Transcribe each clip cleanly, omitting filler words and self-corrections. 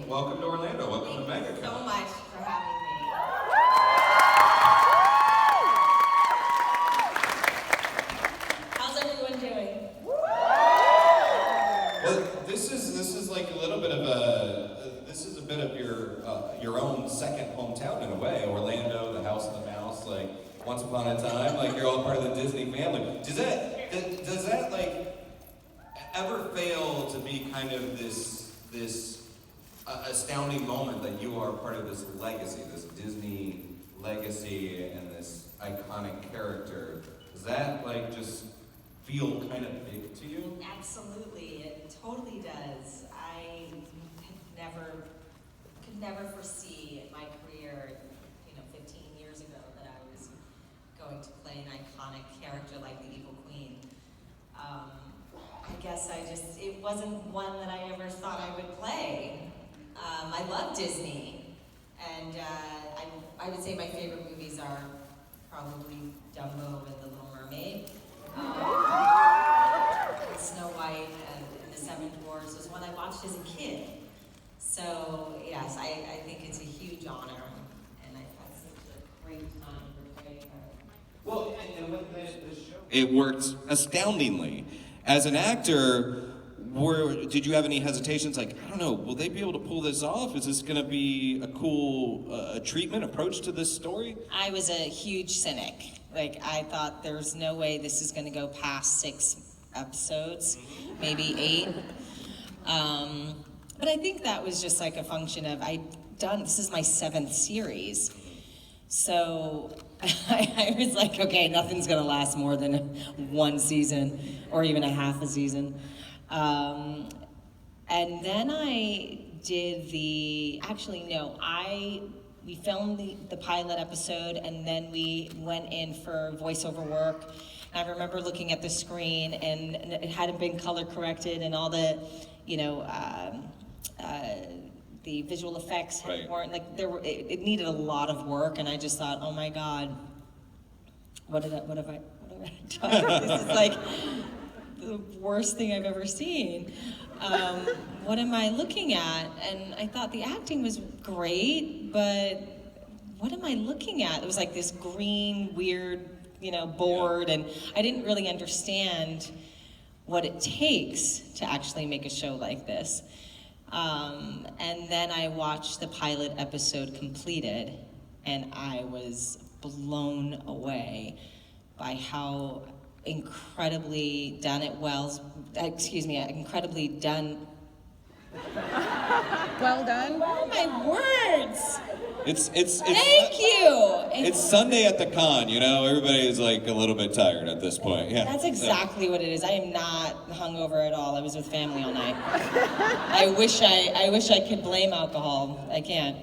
welcome to Orlando. Welcome to Thank you so Megacon. much for having me. How's everyone doing? Well, this is like a little bit of this is a bit of your own second hometown in a way. Orlando, the House of the Mouse, like once upon a time, like you're all part of the Disney family. Does that like ever fail to be kind of this astounding moment that you are part of this legacy, this Disney legacy, and this iconic character? Does that like just feel kind of big to you? Absolutely, it totally does. I could never foresee in my career, 15 years ago, that I was going to play an iconic character like the Evil Queen. I guess it wasn't one that I ever thought I would play. I love Disney, and I would say my favorite movies are probably Dumbo and The Little Mermaid. Snow White and The Seven Dwarfs was one I watched as a kid. So yes, I think it's a huge honor, and I've had such a great time portraying her. Well, and with the show, it worked astoundingly. As an actor, did you have any hesitations? Like, I don't know, will they be able to pull this off? Is this going to be a cool treatment, approach to this story? I was a huge cynic. Like, I thought there's no way this is going to go past 6 episodes, maybe 8. But I think that was just like a function of, this is my 7th series. So I was like, okay, nothing's gonna last more than 1 season or even a half a season. And then I did we filmed the pilot episode, and then we went in for voiceover work. And I remember looking at the screen, and it hadn't been color corrected, and all the, the visual effects weren't like it needed a lot of work, and I just thought, oh my God, what have I done? This is like the worst thing I've ever seen. What am I looking at? And I thought the acting was great, but what am I looking at? It was like this green, weird, board, and I didn't really understand what it takes to actually make a show like this. And then I watched the pilot episode completed, and I was blown away by how incredibly incredibly done. Well done. Oh my words! Thank you! It's Sunday at the con, everybody's like a little bit tired at this point. Yeah. That's exactly what it is. I am not hungover at all. I was with family all night. I wish I could blame alcohol. I can't.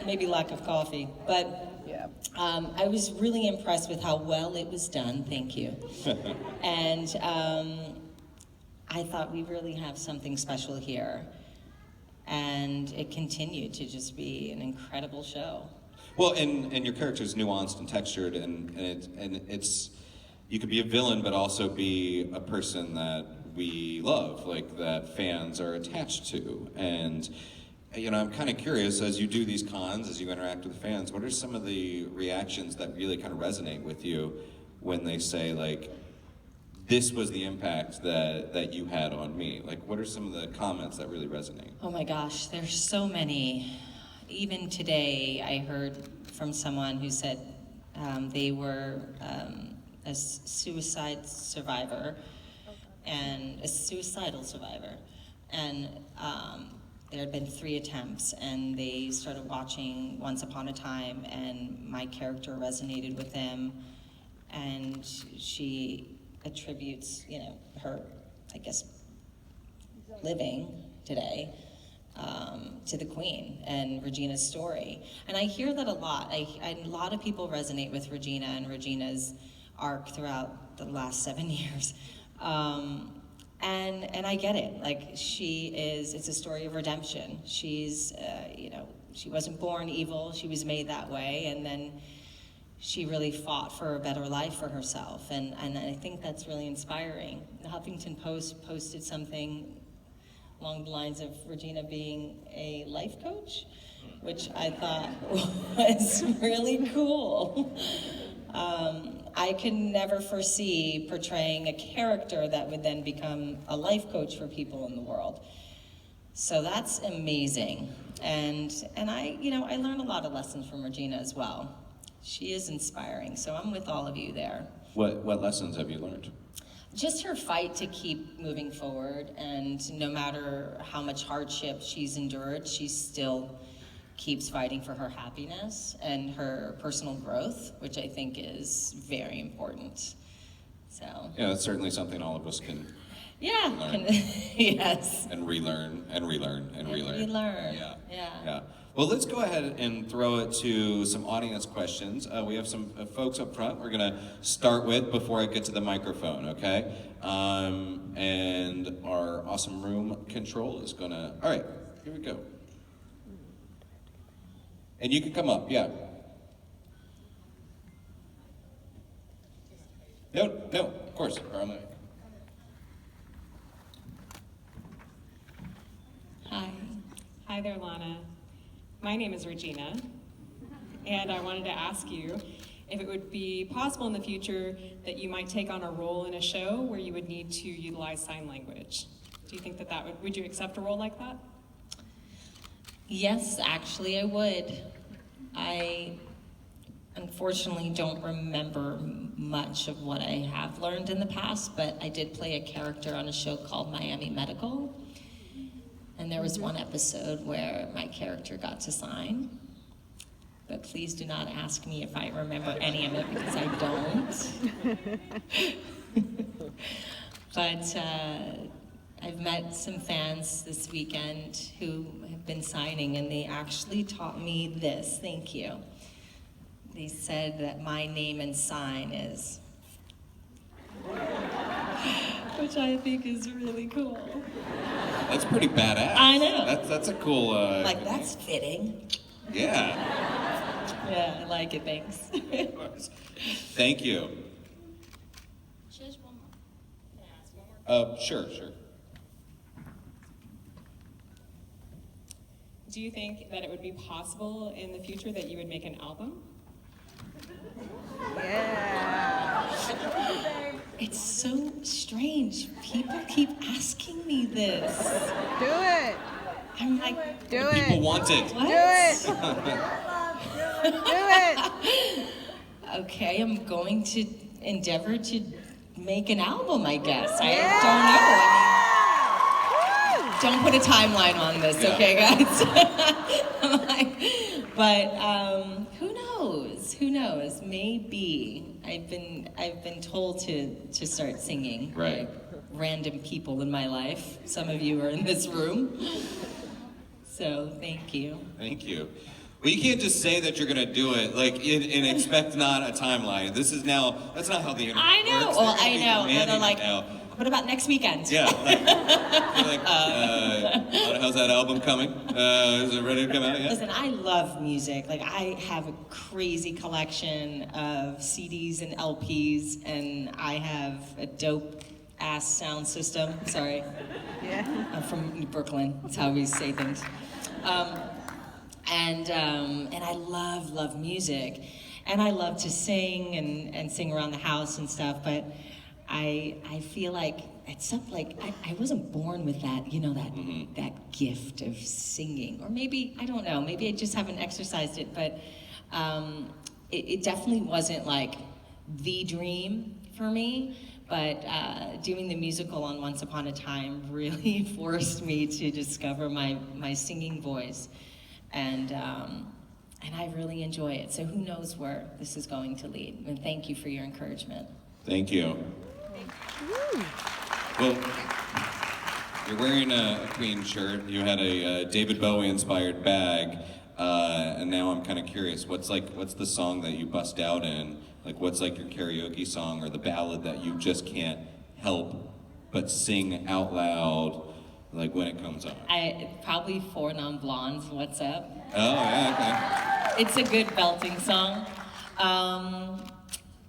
Maybe lack of coffee. But yeah. I was really impressed with how well it was done. Thank you. And I thought we really have something special here. And it continued to just be an incredible show. Well, and your character is nuanced and textured, and it's you could be a villain, but also be a person that we love, like that fans are attached to. And I'm kind of curious, as you do these cons, as you interact with fans, what are some of the reactions that really kind of resonate with you when they say, like, this was the impact that you had on me? Like, what are some of the comments that really resonate? Oh my gosh, there's so many. Even today, I heard from someone who said they were a suicidal survivor, and there had been 3 attempts, and they started watching Once Upon a Time, and my character resonated with them, and she attributes, her, I guess, living today to the Queen and Regina's story. And I hear that a lot. A lot of people resonate with Regina and Regina's arc throughout the last 7 years. And I get it. Like, it's a story of redemption. She's, she wasn't born evil. She was made that way. And then she really fought for a better life for herself. And I think that's really inspiring. The Huffington Post posted something along the lines of Regina being a life coach, which I thought was really cool. I could never foresee portraying a character that would then become a life coach for people in the world. So that's amazing. And I learned a lot of lessons from Regina as well. She is inspiring, so I'm with all of you there. What lessons have you learned? Just her fight to keep moving forward, and no matter how much hardship she's endured, she still keeps fighting for her happiness and her personal growth, which I think is very important. So yeah, that's certainly something all of us can learn. Yes. And relearn and relearn and relearn. Relearn. Yeah. Well, let's go ahead and throw it to some audience questions. We have some folks up front we're going to start with before I get to the microphone, okay? And our awesome room control is going to... All right, here we go. And you can come up, yeah. No, of course. Hi there, Lana. My name is Regina, and I wanted to ask you if it would be possible in the future that you might take on a role in a show where you would need to utilize sign language. Do you think that would you accept a role like that? Yes, actually I would. I unfortunately don't remember much of what I have learned in the past, but I did play a character on a show called Miami Medical. And there was one episode where my character got to sign. But please do not ask me if I remember any of it, because I don't. But I've met some fans this weekend who have been signing, and they actually taught me this. Thank you. They said that my name and sign is, which I think is really cool. That's pretty badass. I know. That's a cool... that's fitting. Yeah. Yeah, I like it, thanks. Of course. Thank you. Just one more. Can I ask one more? Sure. Do you think that it would be possible in the future that you would make an album? Yeah. It's so strange. People keep asking me this. Do it. I'm like, Do People it. want it. what? Do it. Do it. Okay, I'm going to endeavor to make an album, I guess. Yeah. I don't know. Don't put a timeline on this, okay, guys? But who knows? Who knows? Maybe. I've been told to start singing. Right. By random people in my life. Some of you are in this room. So thank you. Thank you. Well, you can't just say that you're going to do it, and expect not a timeline. That's not how the internet I know. works. Well, They're I know. demanding And they're like, it now. what about next weekend? Yeah. How's that album coming? Is it ready to come out yet? Listen, I love music. I have a crazy collection of CDs and LPs, and I have a dope ass sound system. Sorry. Yeah. I'm from Brooklyn. That's how we say things. And I love music, and I love to sing and sing around the house and stuff. But I feel like it's something like I wasn't born with that, that gift of singing, or maybe I don't know. Maybe I just haven't exercised it. But it definitely wasn't like the dream for me. But doing the musical on Once Upon a Time really forced me to discover my singing voice, and I really enjoy it. So who knows where this is going to lead? And thank you for your encouragement. Thank you. Well, you're wearing a Queen shirt. You had a David Bowie inspired bag, and now I'm kind of curious. What's the song that you bust out in? What's your karaoke song or the ballad that you just can't help but sing out loud, when it comes on? Probably Four Non Blondes. What's Up? Oh yeah, It's a good belting song.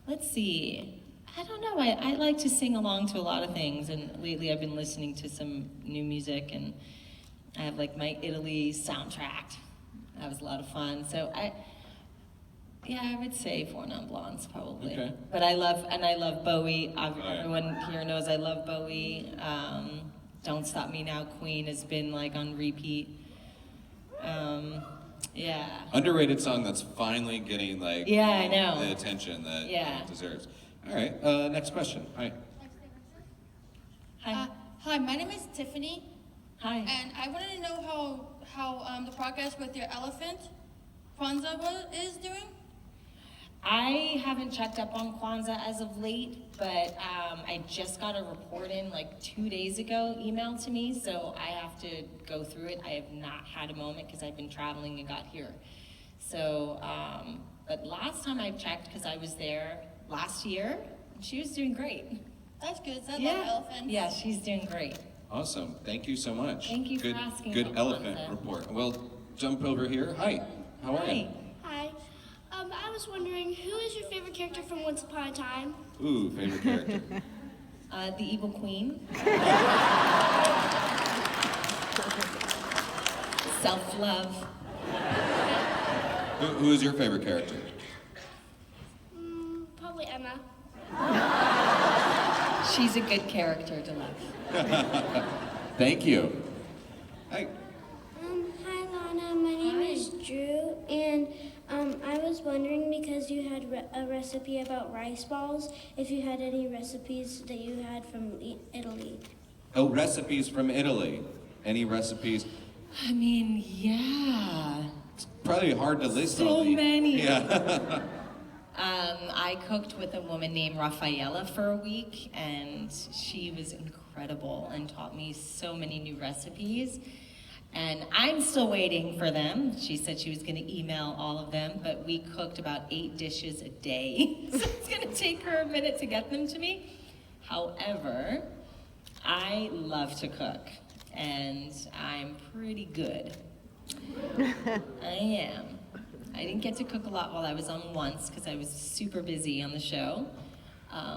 Let's see. I don't know. I like to sing along to a lot of things, and lately I've been listening to some new music, and I have like my Italy soundtrack. That was a lot of fun. So I would say Four Non Blondes probably. Okay. But I love Bowie. yeah. Everyone here knows I love Bowie. Don't Stop Me Now, Queen has been like on repeat. Yeah. Underrated song that's finally getting like Yeah, I know. the attention that Yeah. it deserves. All right, next question. Hi. Hi. Hi, my name is Tiffany, Hi. and I wanted to know how the progress with your elephant, Kwanzaa, is doing. I haven't checked up on Kwanzaa as of late, but I just got a report in like 2 days ago, emailed to me, so I have to go through it. I have not had a moment because I've been traveling and got here. So, but last time I checked, because I was there last year, she was doing great. That's good. I love elephants. Yeah, she's doing great. Awesome. Thank you so much. Thank you for good, asking Good about elephant Kwanzaa. report. We'll jump over here. Hi. How are you? Hi. I was wondering, who is your favorite character from Once Upon a Time? Ooh, favorite character. The Evil Queen. Self-love. Who is your favorite character? Probably Emma. She's a good character to love. Thank you. Hi. Hi Lana, my name is Drew, and I was wondering because you had a recipe about rice balls, if you had any recipes that you had from Italy. Oh, recipes from Italy. Any recipes? I mean, yeah. It's probably hard to list So all the- many. Yeah. I cooked with a woman named Raffaella for a week, and she was incredible and taught me so many new recipes. And I'm still waiting for them. She said she was going to email all of them, but we cooked about 8 dishes a day. So it's going to take her a minute to get them to me. However, I love to cook, and I'm pretty good. I am. I didn't get to cook a lot while I was on Once because I was super busy on the show.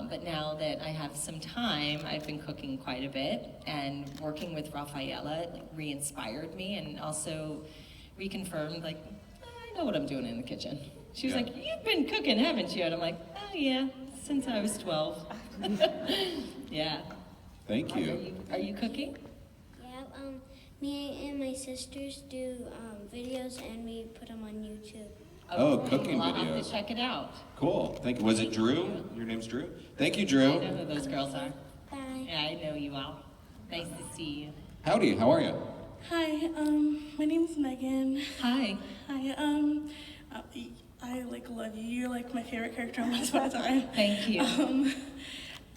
But now that I have some time, I've been cooking quite a bit, and working with Raffaella re-inspired me and also reconfirmed, like, I know what I'm doing in the kitchen. She was Yeah. like, you've been cooking, haven't you? And I'm like, oh yeah, since I was 12. Yeah. Thank you. Are you cooking? Yeah, me and my sisters do videos and we put them on YouTube. Oh, Okay, cooking well, I'll have videos. to check it out. Cool. Thank you. Was it Drew? Your name's Drew? Thank you, I Drew. know who those girls are. Bye. Yeah, I know you all. Nice to see you. Howdy, how are you? Hi, my name's Megan. Hi. Hi, I like love you. You're like my favorite character on Once Upon a Time. Thank you.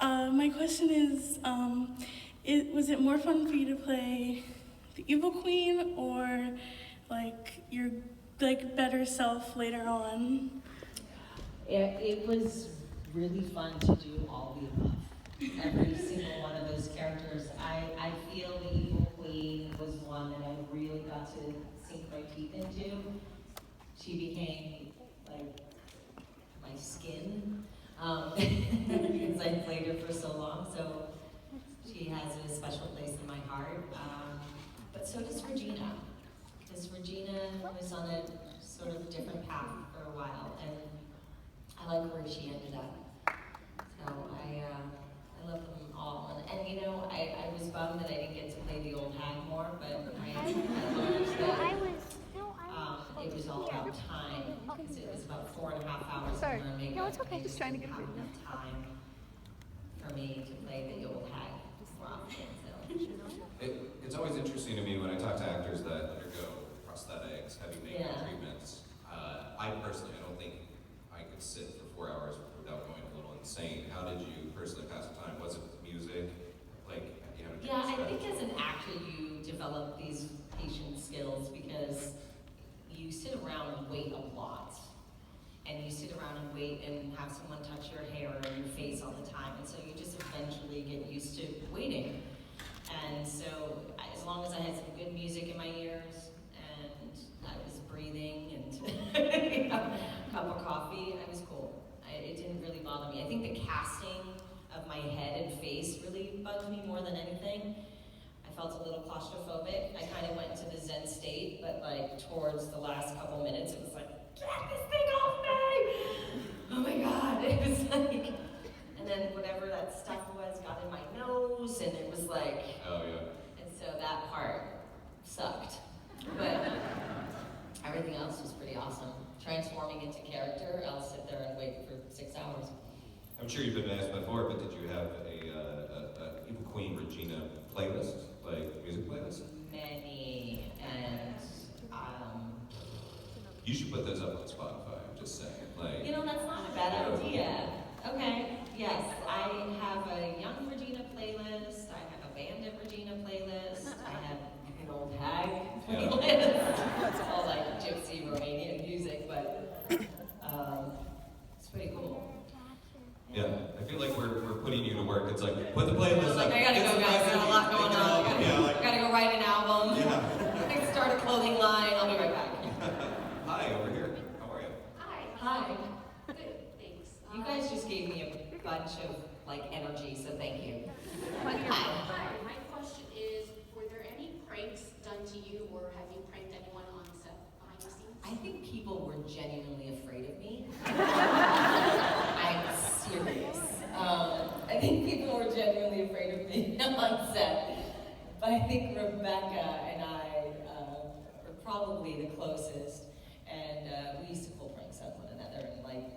My question is, was it more fun for you to play the evil queen or like your like better self later on? It was really fun to do all the above. Every single one of those characters. I feel the Evil Queen was one that I really got to sink my teeth into. She became like my skin because I played her for so long. So she has a special place in my heart. But so does Regina. Because Regina was on a sort of different path for a while, and I like where she ended up. So I love them all. And you know, I was bummed that I didn't get to play the old hag more, but I learned that it was all about time, because it was about 4.5 hours Sorry. Oh, to learn makeup. No, it's okay. and I Just trying to didn't get a have video. enough time for me to play the old hag more often. So. It's always interesting to me when I talk to actors that undergo prosthetics, heavy makeup Yeah. treatments. I personally, I don't think I could sit for 4 hours without going a little insane. How did you personally pass the time? Was it music? Like, you know, Yeah, I think as an actor you develop these patient skills because you sit around and wait a lot. And you sit around and wait and have someone touch your hair or your face all the time. And so you just eventually get used to waiting. And so as long as I had some good music in my ears and I was breathing and a cup of coffee, I was cool. It didn't really bother me. I think the casting but like towards the last couple minutes, it was like, get this thing off me! Oh my God, it was like, and then whatever that stuff was got in my nose, and it was like, Oh yeah. and so that part sucked. But everything else was pretty awesome. Transforming into character, I'll sit there and wait for 6 hours. I'm sure you've been asked before, but did you have a Evil Queen Regina playlist, like music playlist? Many, and You should put those up on Spotify. I'm just saying, like. you know, that's not a bad idea. Okay, yes, I have a Young Regina playlist, I have a Bandit Regina playlist, I have an old hag playlist. It's all like gypsy Romanian music, but it's pretty cool. Yeah, I feel like we're putting you to work. It's like, put the playlist Like, up. I gotta go, guys, there's a lot going on. Yeah, I gotta go write an album, Yeah. start a clothing line, I'll be right back. Hi, over here. How are you? Hi. Good, thanks. You guys just gave me a bunch of like energy, so thank you. Hi, my question is, were there any pranks done to you, or have you pranked anyone on set behind the scenes? I think people were genuinely afraid of me. I'm serious. I think people were genuinely afraid of me on set. But I think Rebecca and I were probably the closest. And we used to pull pranks on one another and like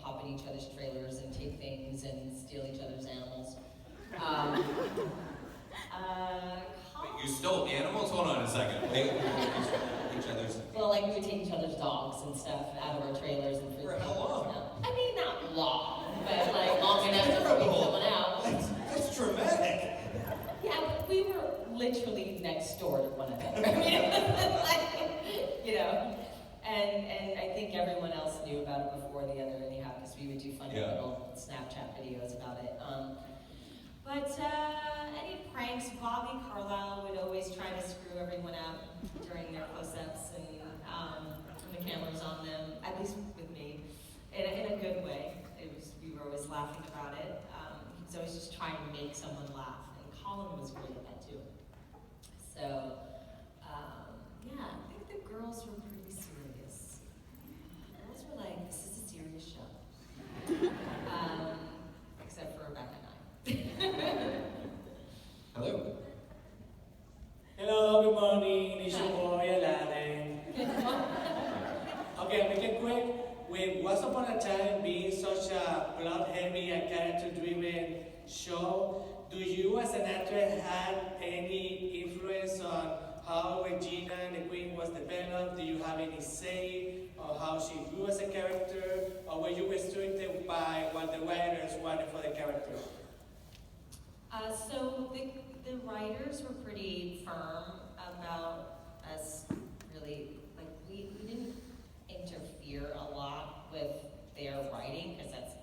hop in each other's trailers and take things and steal each other's animals. Wait, you stole animals? Hold on a second. Wait, each other's. Well, like we would take each other's dogs and stuff out of our trailers and freak For how long? out. I mean, not long, but like long enough to freak someone out. That's dramatic. Yeah, but we were literally next door to one another. I mean, like, you know. And I think everyone else knew about it before the other anyhow, because we would do funny little Snapchat videos about it. But any pranks, Bobby Carlisle would always try to screw everyone up during their close-ups and when the camera was on them, at least with me, in a good way. We were always laughing about it. He was always just trying to make someone laugh, and Colin was great at that too. So, yeah, I think the girls were pretty serious. The girls were like, this is a serious show. Except for Rebecca and I. Hello. Hello, good morning. It's your boy, Aladdin. Okay, I'll make it quick. With Once Upon a Time being such a plot-heavy and character-driven show, do you as an actor have any influence on how Regina and the Queen was developed? Do you have any say on how she grew as a character? Or were you restricted by what the writers wanted for the character? So the writers were pretty firm about us really, like we didn't interfere a lot with their writing because that's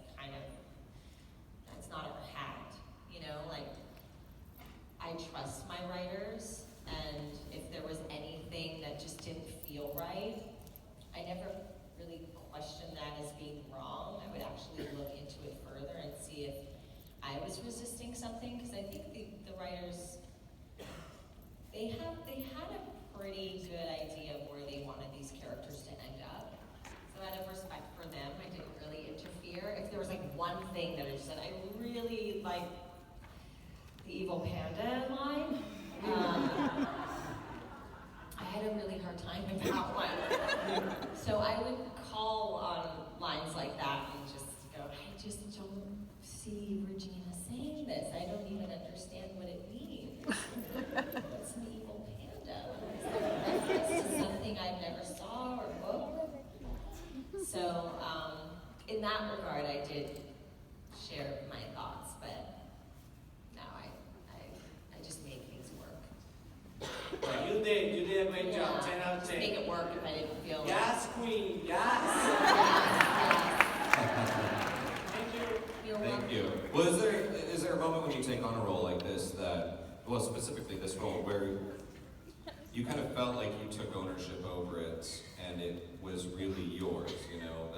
not our hat, you know, like I trust my writers, and if there was anything that just didn't feel right, I never really questioned that as being wrong. I would actually look into it further and see if I was resisting something, because I think the writers, they had a pretty good idea of where they wanted these characters to end up. So out of respect for them, I didn't really interfere. If there was like one thing that I just said, I really like the evil panda line. I had a really hard time with that one. So I would call on lines like that and just go, I just don't see Regina saying this. I don't even understand what it means. What's an evil panda? Is this something I've never saw or book? So in that regard, I did share my thoughts, but now I just make things work. Well, you did a great job. 10 out of 10. Make it work if I didn't feel like. Yes, Queen, yes. Thank you. You're Thank welcome. you. Well, is there a moment when you take on a role like this that, well, specifically this role, where you kind of felt like you took ownership over it and it was really yours, you know,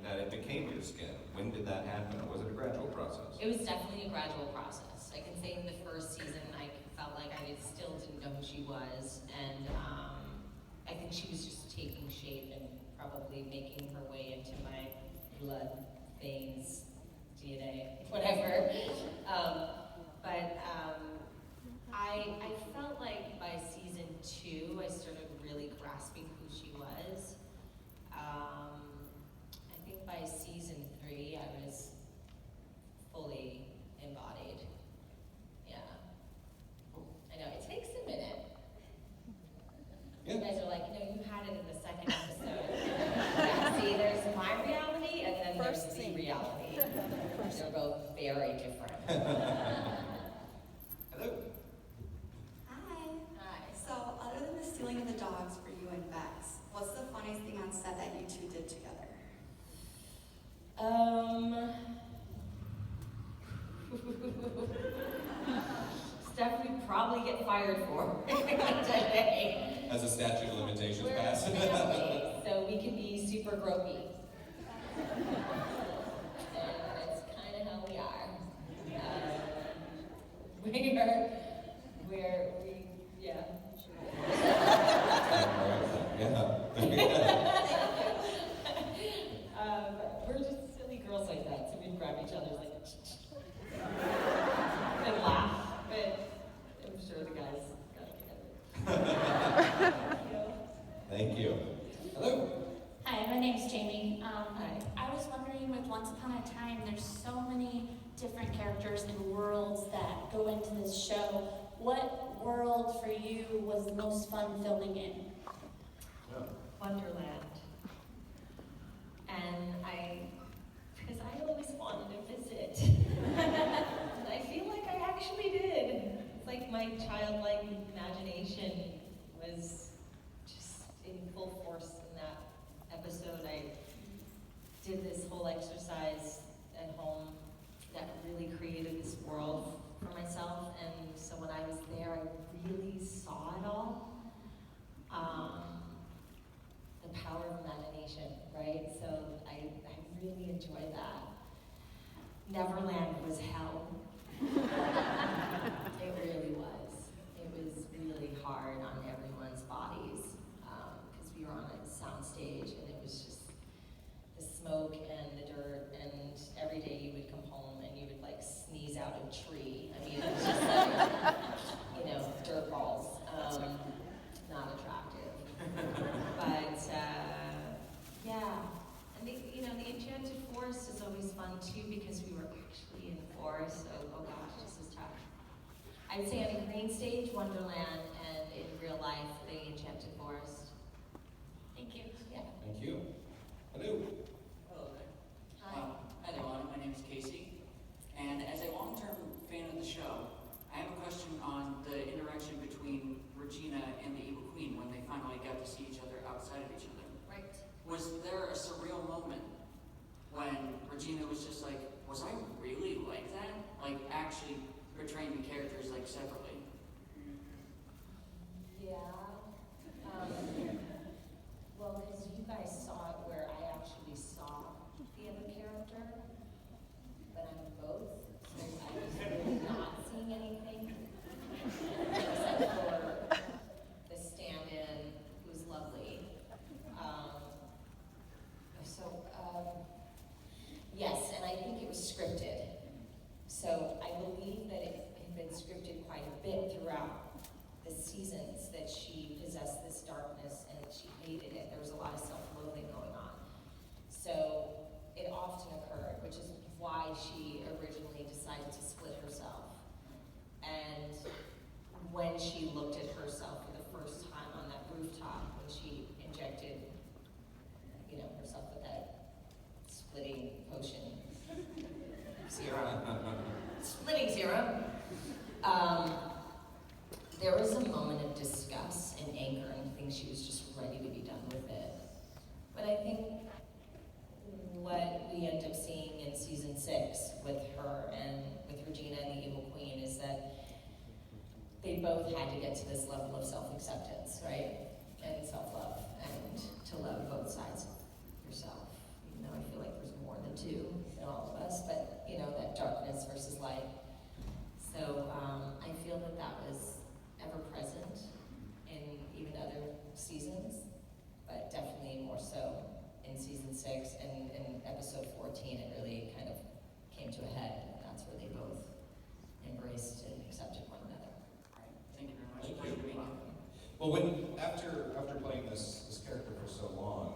that it became your skin? When did that happen? Or was it a gradual process? It was definitely a gradual process. I can say in the first season, I felt like I still didn't know who she was, and I think she was just taking shape and probably making her way into my blood, veins, DNA, whatever. I felt like by season 2, I started really grasping who she was. I think by season 3, I was fully embodied. Yeah. I know, it takes a minute. Yeah. You guys are like, you had it in the second episode. Yeah, see, there's my reality and then there's the reality. They're both very different. Hello. Hi. Hi. So, other than the stealing of the dogs for you and Bex, what's the funniest thing on set that you two did together? Stuff we'd probably get fired for today. As a statute of limitations We're a passes. family, so we can be super gropey. And that's kind of how we are. Yeah. We're just silly girls like that, so we'd grab each other like and laugh, but I'm sure the guys got together. Thank you. Hello. Hi, my name's Jamie. Hi. I was wondering, with Once Upon a Time, there's so many different characters and worlds that go into this show. What world for you was the most fun filming in? Wonderland. And because I always wanted to visit. And I feel like I actually did. It's like my childlike imagination was just in full force in that episode. I did this whole exercise at home that really created this world for myself. And so when I was there, I really saw it all. The power of imagination, right? So I really enjoyed that. Neverland was hell. It really was. It was really hard on everyone's bodies because we were on a sound stage and it was just the smoke and the dirt, and every day you would come home and you would like sneeze out a tree. I mean, it was just like, dirt balls. Not attractive. But yeah, and the Enchanted Forest is always fun too because we were actually in the forest, so oh gosh, this is tough. I would say on a green stage, Wonderland, and in real life, the Enchanted Forest. Thank you. Yeah. Thank you. Hello. Hello there. Hi. Hi, Lana. My name is Casey. And as a long-term fan of the show, I have a question on the interaction between Regina and the Evil Queen when they finally got to see each other outside of each other. Right. Was there a surreal moment when Regina was just like, was I really like that? Like actually portraying the characters like separately? Yeah. Well, because you guys saw it where I actually saw the other character, but I'm both, so I was really not seeing anything except for the stand-in, who's lovely. Yes, and I think it was scripted. So I believe that it had been scripted quite a bit throughout the seasons, that she possessed this darkness and she hated it. There was a lot of self-loathing going on. So it often occurred, which is why she originally decided to split herself. And when she looked at herself for the first time on that rooftop, when she injected, herself with that splitting potion serum, splitting serum, there was a moment of disgust and anger, and I think she was just ready to be done with it. But I think what we end up seeing in season 6 with her and with Regina and the Evil Queen is that they both had to get to this level of self-acceptance, right? And self-love, and to love both sides of yourself. Even though I feel like there's more than two in all of us, but that darkness versus light. So I I feel that that was ever present in even other seasons, but definitely more so in season 6 and in episode 14 it really kind of came to a head, and that's where they both embraced and accepted one another. Thank you very much. Thank Pleasure you. being here. Well, when after playing this character for so long,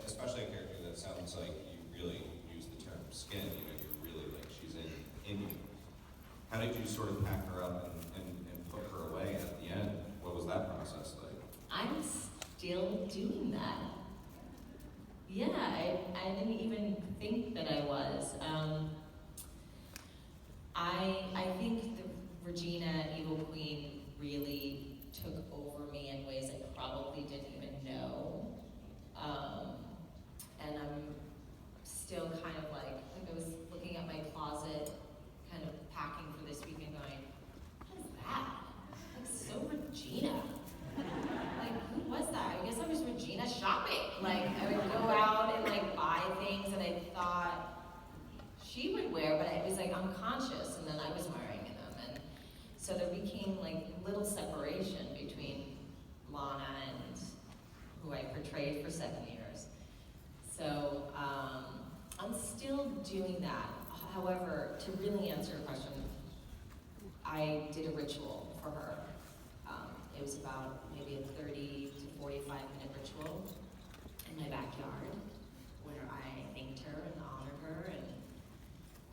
especially a character that sounds like you really use the term skin, you know, you're really like she's in you. How did you sort of pack her up and put her away at the end? What was that process like? I'm still doing that. Yeah, I didn't even think that I was. I think the Regina Evil Queen really took over me in ways I probably didn't even know. And I'm still kind of like I was looking at my closet, kind of packing for this weekend going, what is that? Like so Regina. Like, who was that? I guess I was Regina shopping. Like, I would go out and like buy things that I thought she would wear, but it was like unconscious, and then I was wearing them. And so there became like little separation between Lana and who I portrayed for 7 years. So I'm still doing that. However, to really answer your question, I did a ritual for her. It was about maybe a 30 to 45-minute ritual in my backyard where I thanked her and honored her, and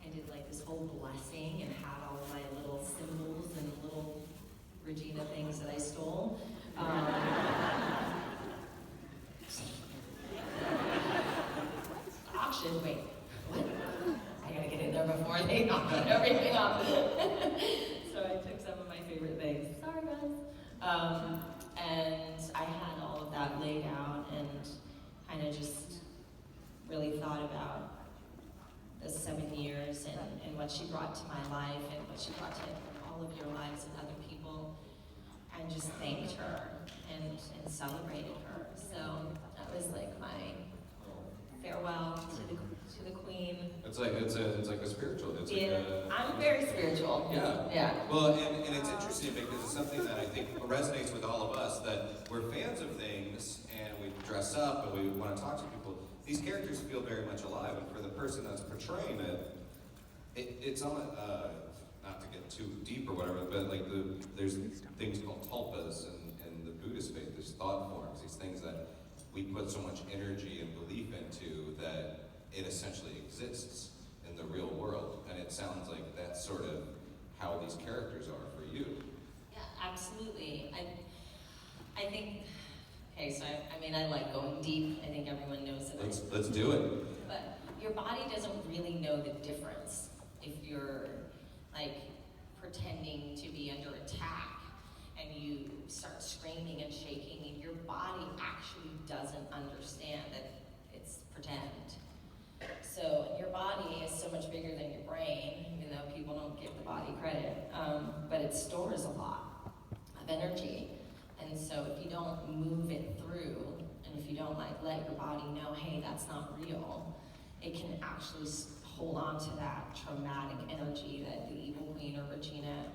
I did like this whole blessing and had all my little symbols and little Regina things that I stole. Auction, wait, what? I gotta get in there before they auction everything up. So I took some of my favorite things. Sorry, guys. And I had all of that laid out and kind of just really thought about the 7 years and what she brought to my life and what she brought to all of your lives and other people, and just thanked her and celebrated her. So that was like my farewell to the queen. It's like a spiritual. It's like a, I'm very spiritual. Yeah. Yeah. Well, and it's interesting because it's something that I think resonates with all of us, that we're fans of things and we dress up and we want to talk to people. These characters feel very much alive, and for the person that's portraying it's on not to get too deep or whatever, but like there's things called tulpas in the Buddhist faith. There's thought forms, these things that we put so much energy and belief into that it essentially exists in the real world. And it sounds like that's sort of how these characters are for you. Yeah, absolutely. I think, okay, so I mean, I like going deep. I think everyone knows that. Let's do it. But your body doesn't really know the difference if you're like pretending to be under attack and you start screaming and shaking, and your body actually doesn't understand that it's pretend. So your body is so much bigger than your brain, even though people don't give the body credit, but it stores a lot of energy. And so if you don't move it through, and if you don't like let your body know, hey, that's not real, it can actually hold on to that traumatic energy that the Evil Queen or Regina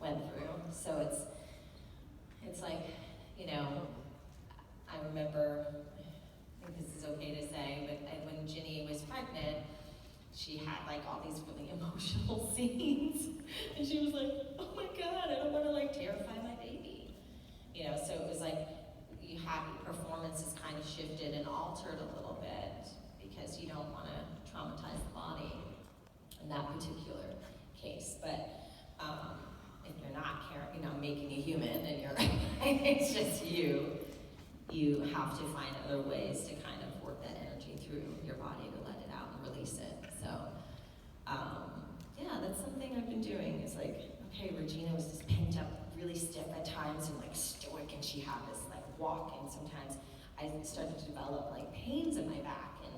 went through. So it's like, you know, I remember, I think this is okay to say, but when Ginny was pregnant, she had like all these really emotional scenes. And she was like, oh my God, I don't want to like terrify my baby. You know, so it was like, you had performances kind of shifted and altered a little bit because you don't want to traumatize the body in that particular case. But if you're not making a human and you're, it's just you have to find other ways to kind of work that energy through your body to let it out and release it. So, yeah, that's something I've been doing. It's like, okay, Regina was just pent up, really stiff at times and like stoic, and she had this like walk, and sometimes I started to develop like pains in my back and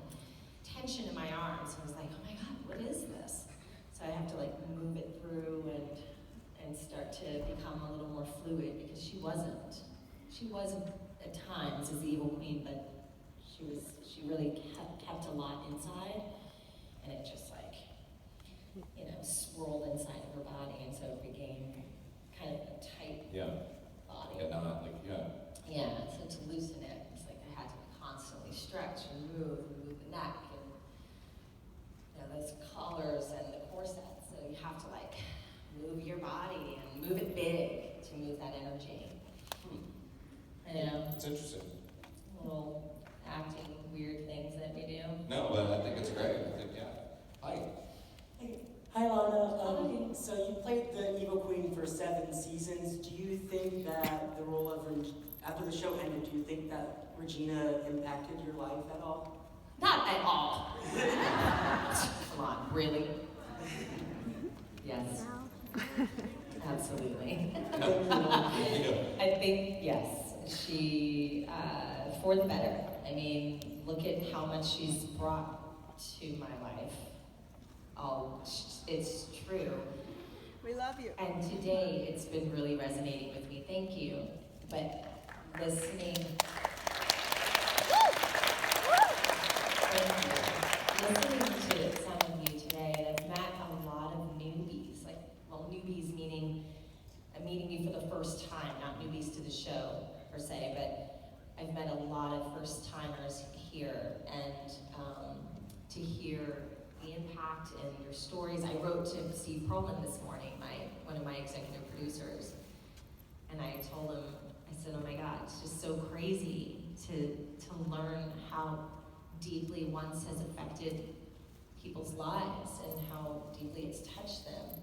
tension in my arms. And I was like, oh my God, what is this? So I have to like move it through and start to become a little more fluid, because she wasn't at times as the Evil Queen, but she really kept a lot inside, and it just like, you know, swirled inside of her body, and so it became kind of a tight Yeah. body. Yeah, not like, yeah. Yeah, so to loosen it, it's like I had to constantly stretch and move the neck and those collars and the corset. So you have to like move your body and move it big to move that energy. It's interesting. Little acting weird things that we do. No, but I think it's great. I think, yeah. Hi. Hi, Lana. So you played the Evil Queen for 7 seasons. Do you think that the role of after the show ended, do you think that Regina impacted your life at all? Not at all. Come on, really? Yes. Absolutely. I think, yes, she, for the better. I mean, look at how much she's brought to my life. Oh, it's true. We love you. And today, it's been really resonating with me. Thank you. But listening to some of you today, I've met a lot of newbies. Newbies meaning I'm meeting you for the first time, not newbies to the show per se, but I've met a lot of first timers here, and to hear the impact and your stories. I wrote to Steve Perlman this morning, one of my executive producers, and I told him, I said, oh my God, it's just so crazy to learn how deeply once has affected people's lives and how deeply it's touched them.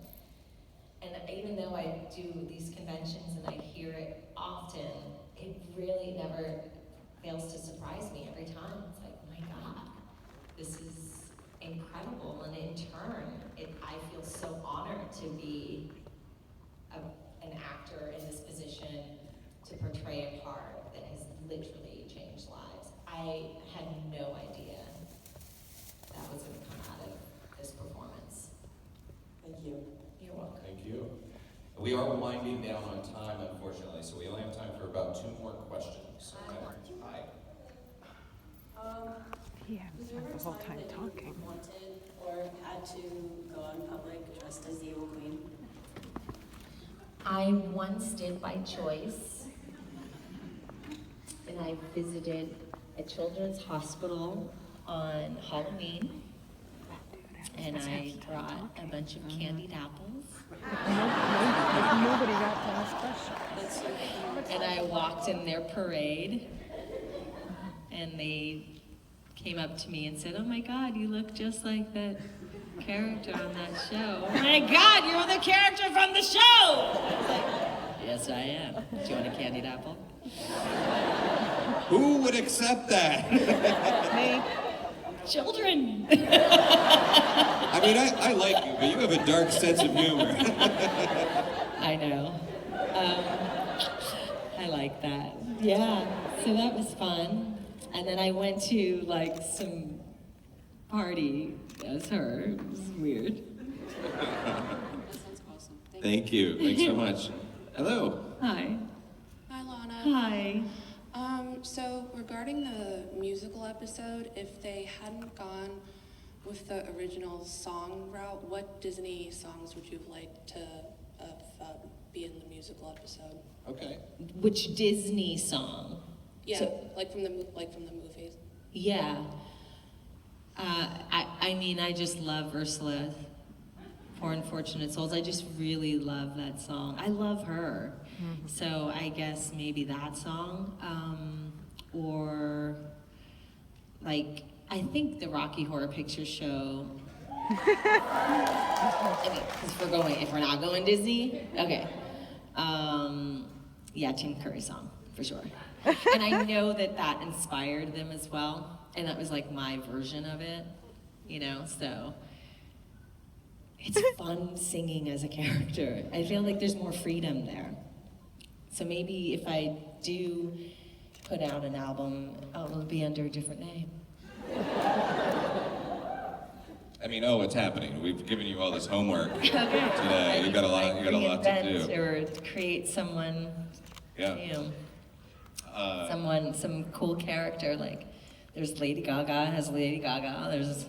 And even though I do these conventions and I hear it often, it really never fails to surprise me every time. It's like, my God, this is incredible. And in turn, I feel so honored to be an actor in this position, to portray a part that has literally changed lives. I had no idea that was going to come out of this performance. Thank you. You're welcome. Thank you. We are winding down on time, unfortunately, so we only have time for about 2 more questions. Hi. Yeah, the whole time talking. Wanted or had to go on public dressed as the Evil Queen? I once did by choice, and I visited a children's hospital on Halloween, and I brought a bunch of candied apples. Nobody got to ask questions. And I walked in their parade, and they came up to me and said, oh my God, you look just like that character on that show. Oh my God, you're the character from the show! I was like, yes, I am. Do you want a candied apple? Who would accept that? Me. Children. I mean, I like you, but you have a dark sense of humor. I know. I like that. Yeah, so that was fun. And then I went to like some party as her. It was weird. That sounds awesome. Thank you. Thanks so much. Hello. Hi. Hi, Lana. Hi. So regarding the musical episode, if they hadn't gone with the original song route, what Disney songs would you have liked to be in the musical episode? Okay. Which Disney song? Yeah, So- like from the movies. Yeah. I mean, I just love Ursula, Poor Unfortunate Souls. I just really love that song. I love her. So I guess maybe that song. Or, like, I think the Rocky Horror Picture Show. If we're not going Disney, okay. Yeah, Tim Curry song, for sure. And I know that inspired them as well. And that was like my version of it, so it's fun singing as a character. I feel like there's more freedom there. So maybe if I do put out an album, it'll be under a different name. I mean, it's happening. We've given you all this homework today. You got a lot to Reinvent do. or create someone, some cool character. Like, there's Lady Gaga has Lady Gaga. There's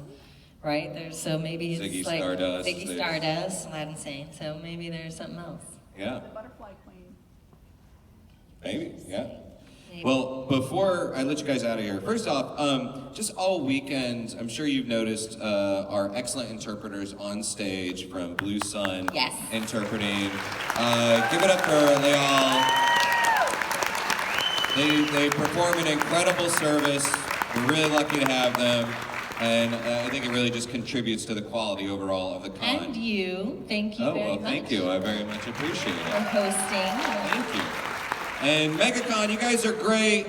so maybe it's Ziggy like Stardust, Ziggy there's- Stardust, Aladdin Sane. So maybe there's something else. Yeah. The butterfly queen. Maybe, yeah. Well, before I let you guys out of here, first off, just all weekend, I'm sure you've noticed our excellent interpreters on stage from Blue Sun interpreting. Give it up for they perform an incredible service. We're really lucky to have them. And I think it really just contributes to the quality overall of the con. And you, thank you very much. Thank you. I very much appreciate it. For hosting. Thank you. And Megacon, you guys are great.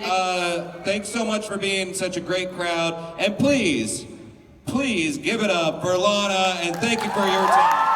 Thanks so much for being such a great crowd. And please give it up for Lana, and thank you for your time.